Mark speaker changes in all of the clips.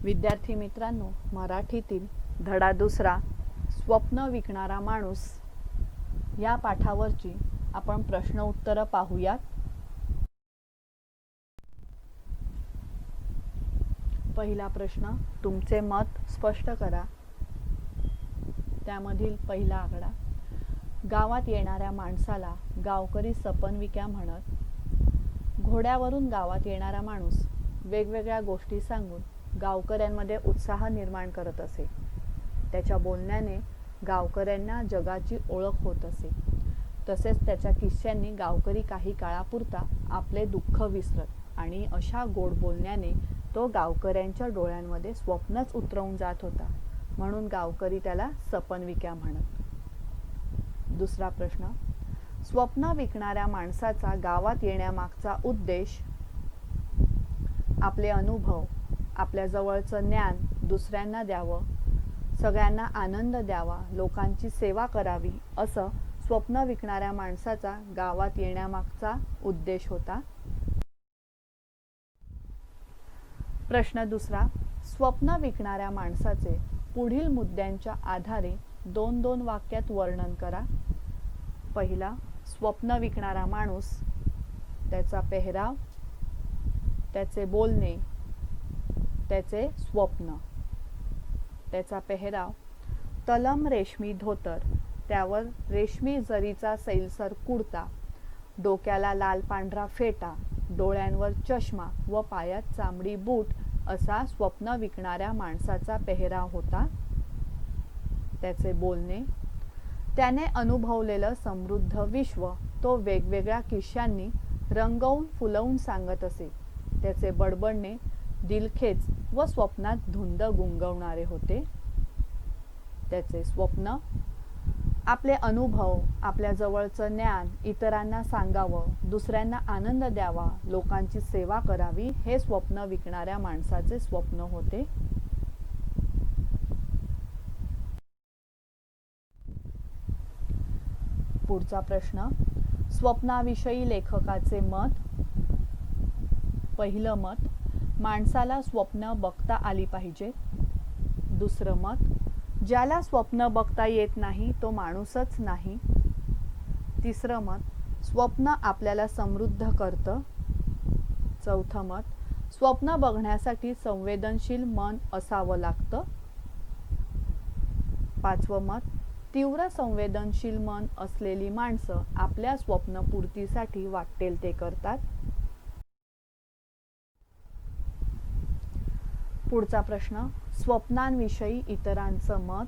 Speaker 1: विद्यार्थी मित्रांनो, मराठीतील धडा दुसरा स्वप्न विकणारा माणूस या पाठावरची आपण प्रश्न उत्तर पाहूयात. पहिला प्रश्न, तुमचे मत स्पष्ट करा. त्यामधील पहिला आकडा, गावात येणाऱ्या माणसाला गावकरी सपनविक्या म्हणत. घोड्यावरून गावात येणारा माणूस वेगवेगळ्या गोष्टी सांगून गावकऱ्यांमध्ये उत्साह निर्माण करत असे. त्याच्या बोलण्याने गावकऱ्यांना जगाची ओळख होत असे. तसेच त्याच्या किस्स्यांनी गावकरी काही काळापुरता आपले दुःख विसरत आणि अशा गोड बोलण्याने तो गावकऱ्यांच्या डोळ्यांमध्ये स्वप्नच उतरवून जात होता. म्हणून गावकरी त्याला सपनविक्या म्हणत. दुसरा प्रश्न, स्वप्न विकणाऱ्या माणसाचा गावात येण्यामागचा उद्देश आपले अनुभव, आपल्या जवळचं ज्ञान दुसऱ्यांना द्यावं, सगळ्यांना आनंद द्यावा, लोकांची सेवा करावी, असं स्वप्न विकणाऱ्या माणसाचा गावात येण्यामागचा उद्देश होता. प्रश्न दुसरा, स्वप्न विकणाऱ्या माणसाचे पुढील मुद्द्यांच्या आधारे 2-2 वाक्यात वर्णन करा. पहिला, स्वप्न विकणारा माणूस, त्याचा पेहराव, त्याचे बोलणे, त्याचे स्वप्न. त्याचा पेहराव, तलम रेशमी धोतर, त्यावर रेशमी जरीचा सैलसर कुडता, डोक्याला लाल पांढरा फेटा, डोळ्यांवर चष्मा व पायात चामडी बूट असा स्वप्न विकणाऱ्या माणसाचा पेहराव होता. त्याचे बोलणे, त्याने अनुभवलेलं समृद्ध विश्व तो वेगवेगळ्या किस्स्यांनी रंगवून फुलवून सांगत असे. त्याचे बडबडणे दिलखेच व स्वप्नात धुंद गुंगवणारे होते. त्याचे स्वप्न, आपले अनुभव, आपल्या जवळचं ज्ञान इतरांना सांगावं, दुसऱ्यांना आनंद द्यावा, लोकांची सेवा करावी, हे स्वप्न विकणाऱ्या माणसाचे स्वप्न होते. पुढचा प्रश्न, स्वप्नाविषयी लेखकाचे मत. पहिलं मत, माणसाला स्वप्न बघता आली पाहिजे. दुसरं मत, ज्याला स्वप्न बघता येत नाही तो माणूसच नाही. तिसरं मत, स्वप्न आपल्याला समृद्ध करतं. चौथं मत, स्वप्न बघण्यासाठी संवेदनशील मन असावं लागतं. पाचवं मत, तीव्र संवेदनशील मन असलेली माणसं आपल्या स्वप्नपूर्तीसाठी वाटेल ते करतात. पुढचा प्रश्न, स्वप्नांविषयी इतरांचं मत.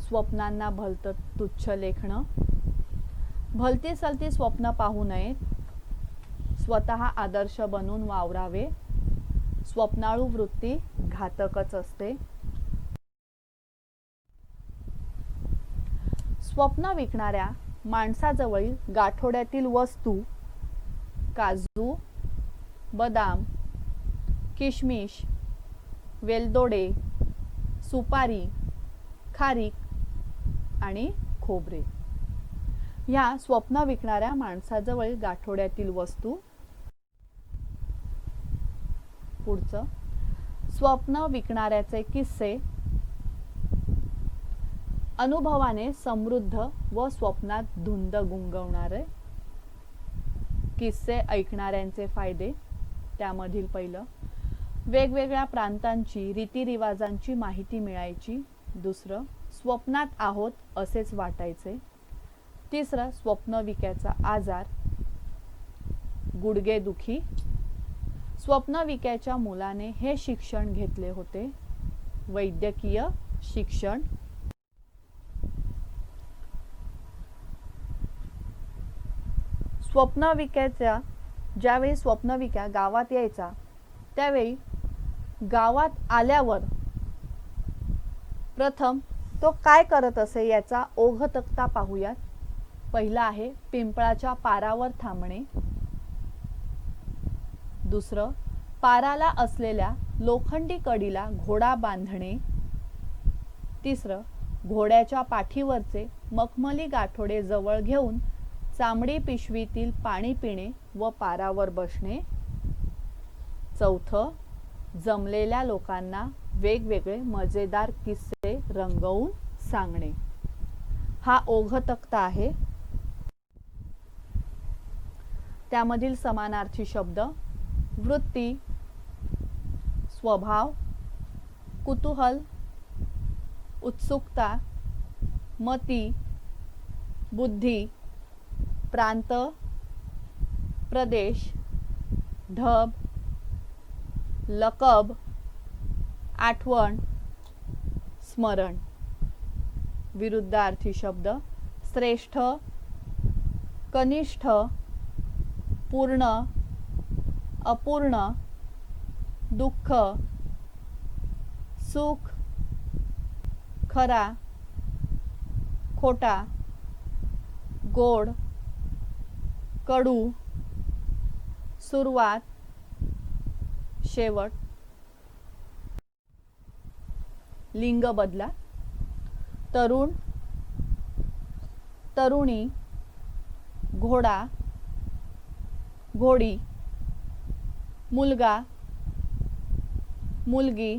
Speaker 1: स्वप्नांना भलतं तुच्छ लेखणं. भलती सलती स्वप्न पाहू नयेत. स्वतः आदर्श बनून वावरावे. स्वप्नाळू वृत्ती घातकच असते. स्वप्न विकणाऱ्या माणसाजवळील गाठोड्यातील वस्तू काजू, बदाम, किशमिश, वेलदोडे, सुपारी, खारीक आणि खोबरे ह्या स्वप्न विकणाऱ्या माणसाजवळ गाठोड्यातील वस्तू. पुढचं, स्वप्न विकणाऱ्याचे किस्से, अनुभवाने समृद्ध व स्वप्नात धुंद गुंगवणारे. किस्से ऐकणाऱ्यांचे फायदे. त्यामधील पहिलं, वेगवेगळ्या प्रांतांची रीतिरिवाजांची माहिती मिळायची. दुसरं, स्वप्नात आहोत असेच वाटायचे. तिसरं, स्वप्नविक्याचा आजार, गुडघेदुखी. स्वप्नविक्याच्या मुलाने हे शिक्षण घेतले होते, वैद्यकीय शिक्षण. स्वप्नविक्याच्या ज्यावेळी स्वप्नविक्या गावात यायचा त्यावेळी गावात आल्यावर प्रथम तो काय करत असे याचा ओघ तक्ता पाहूयात. पहिला आहे पिंपळाच्या पारावर थांबणे. दुसरं, पाराला असलेल्या लोखंडी कडीला घोडा बांधणे. तिसरं, घोड्याच्या पाठीवरचे मखमली गाठोडे जवळ घेऊन चामडी पिशवीतील पाणी पिणे व पारावर बसणे. चौथं, जमलेल्या लोकांना वेगवेगळे मजेदार किस्से रंगवून सांगणे. हा ओघ तक्ता आहे. त्यामधील समानार्थी शब्द वृत्ती, स्वभाव, कुतूहल, उत्सुकता, मती, बुद्धी, प्रांत, प्रदेश, ढब, लकब, आठवण, स्मरण. विरुद्धार्थी शब्द श्रेष्ठ, कनिष्ठ, पूर्ण, अपूर्ण, दुःख, सुख, खरा, खोटा, गोड, कडू, सुरुवात, शेवट. लिंग बदला. तरुण, तरुणी, घोडा, घोडी, मुलगा, मुलगी.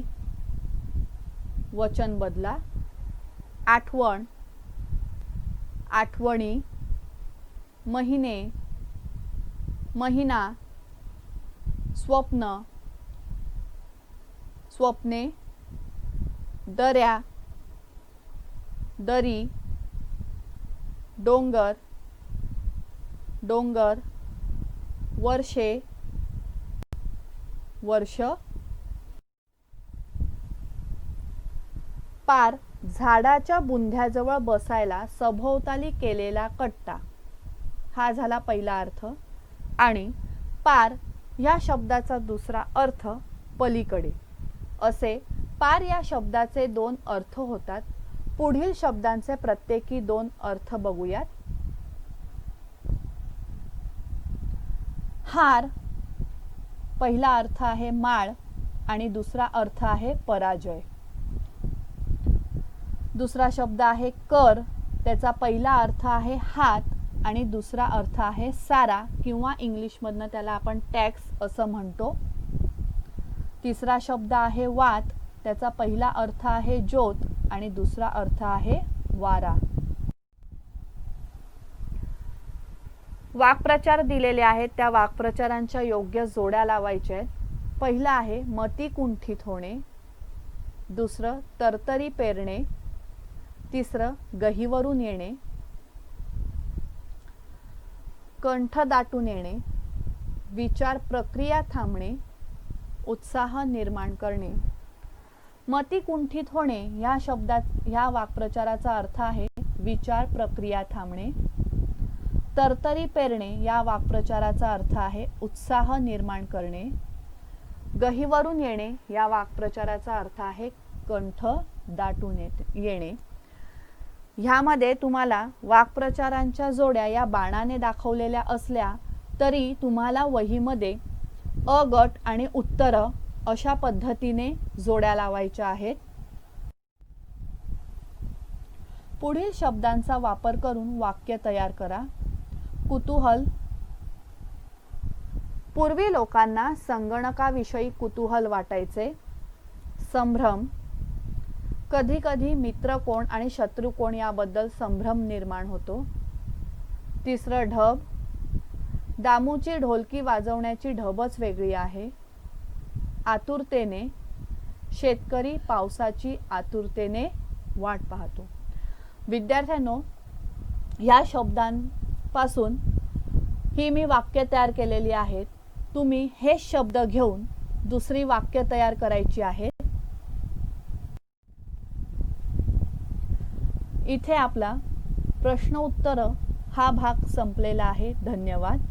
Speaker 1: वचन बदला. आठवण, आठवणी, महिने, महिना, स्वप्न, स्वप्ने, दऱ्या, दरी, डोंगर, डोंगर, वर्षे, वर्ष. पार, झाडाच्या बुंध्याजवळ बसायला सभोवताली केलेला कट्टा. हा झाला पहिला अर्थ. आणि पार या शब्दाचा दुसरा अर्थ पलीकडे. असे पार या शब्दाचे दोन अर्थ होतात. पुढील शब्दांचे प्रत्येकी दोन अर्थ बघूयात. हार, पहिला अर्थ आहे माळ आणि दुसरा अर्थ आहे पराजय. दुसरा शब्द आहे कर, त्याचा पहिला अर्थ आहे हात आणि दुसरा अर्थ आहे सारा किंवा इंग्लिशमधनं त्याला आपण टॅक्स असं म्हणतो. तिसरा शब्द आहे वात, त्याचा पहिला अर्थ आहे ज्योत आणि दुसरा अर्थ आहे वारा. वाक्प्रचार दिलेले आहेत, त्या वाक्प्रचारांच्या योग्य जोड्या लावायच्या आहेत. पहिला आहे मती कुंठित होणे, दुसरं तरतरी पेरणे, तिसरं गहीवरून येणे, कंठ दाटून येणे, विचार प्रक्रिया थांबणे, उत्साह निर्माण करणे. मती कुंठित होणे या शब्दात या वाक्प्रचाराचा अर्थ आहे विचार प्रक्रिया थांबणे. तरतरी पेरणे या वाक्प्रचाराचा अर्थ आहे उत्साह निर्माण करणे. गहीवरून येणे या वाक्प्रचाराचा अर्थ आहे कंठ दाटून येणे. ह्यामध्ये तुम्हाला वाक्प्रचारांच्या जोड्या या बाणाने दाखवलेल्या असल्या तरी तुम्हाला वहीमध्ये अ गट आणि उत्तर अशा पद्धतीने जोड्या लावायच्या आहेत. पुढील शब्दांचा वापर करून वाक्य तयार करा. कुतूहल. पूर्वी लोकांना संगणकाविषयी कुतूहल वाटायचे. संभ्रम. कधी कधी मित्र कोण आणि शत्रू कोण याबद्दल संभ्रम निर्माण होतो. तिसरं ढब. दामूची ढोलकी वाजवण्याची ढबच वेगळी आहे. आतुरतेने. शेतकरी पावसाची आतुरतेने वाट पाहतो. विद्यार्थ्यांनो, या शब्दांपासून ही मी वाक्य तयार केलेली आहेत. तुम्ही हे शब्द घेऊन दुसरी वाक्य तयार करायची आहेत. इथे आपला प्रश्न उत्तर हा भाग संपलेला आहे. धन्यवाद.